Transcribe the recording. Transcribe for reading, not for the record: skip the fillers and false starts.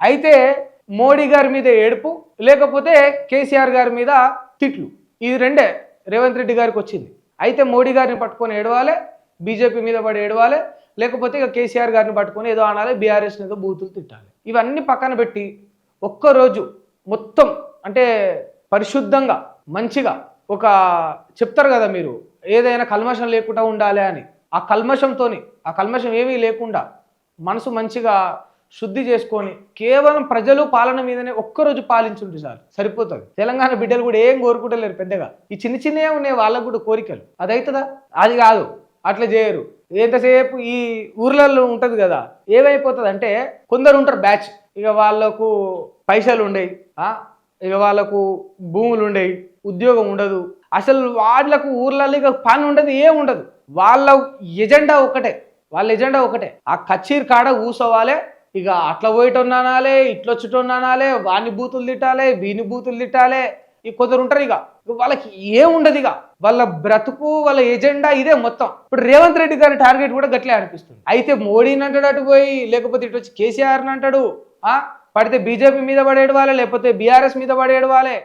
అయితే మోడీ గారి మీద ఏడుపు, లేకపోతే కేసీఆర్ గారి మీద తిట్లు, ఇది రెండే రేవంత్ రెడ్డి గారికి వచ్చింది. అయితే మోడీ గారిని పట్టుకొని ఏడవాలి, బీజేపీ మీద పడి ఏడవాలి, లేకపోతే ఇక కేసీఆర్ గారిని పట్టుకొని ఏదో అనాలి, బీఆర్ఎస్ ఏదో బూతులు తిట్టాలి. ఇవన్నీ పక్కన పెట్టి ఒక్కరోజు మొత్తం అంటే పరిశుద్ధంగా మంచిగా ఒక చెప్తారు కదా మీరు, ఏదైనా కల్మషం లేకుండా ఉండాలి అని. ఆ కల్మషం ఏమీ లేకుండా మనసు మంచిగా శుద్ధి చేసుకొని కేవలం ప్రజలు పాలన మీదనే ఒక్కరోజు పాలించుంటే చాలు, సరిపోతుంది. తెలంగాణ బిడ్డలు కూడా ఏం కోరుకుంటలేరు పెద్దగా, ఈ చిన్న చిన్నవే ఉన్నాయి వాళ్ళకు కూడా కోరికలు. అది అవుతుందా? అది కాదు, అట్లా చేయరు. ఎంతసేపు ఈ ఊర్లలో ఉంటుంది కదా, ఏమైపోతుంది అంటే కొందరు ఉంటారు బ్యాచ్, ఇక వాళ్ళకు పైసలు ఉండేవి, ఇక వాళ్ళకు భూములు ఉండేవి, ఉద్యోగం ఉండదు, అసలు వాళ్ళకు ఊర్లలో ఇక పని ఉండదు, ఏం ఉండదు. వాళ్ళ ఎజెండా ఒకటే, ఆ కచ్చీర్ కాడ కూసోవాలి, ఇక అట్లా పోయేటోన్నానాలే, ఇట్లొచ్చేటోన్నానాలే, వాని బూతులు తిట్టాలి, వీని బూతులు తిట్టాలి. ఈ కొందరు ఉంటారు ఇక వాళ్ళకి ఏముండదు, ఇక వాళ్ళ బ్రతుకు వాళ్ళ ఎజెండా ఇదే మొత్తం. ఇప్పుడు రేవంత్ రెడ్డి గారి టార్గెట్ కూడా గట్లే అనిపిస్తుంది. అయితే మోడీని అంటాడు అటు పోయి, లేకపోతే ఇటు వచ్చి కేసీఆర్ని అంటాడు, పడితే బీజేపీ మీద పడేయడవాలే, లేకపోతే బీఆర్ఎస్ మీద పడేయడవాలే.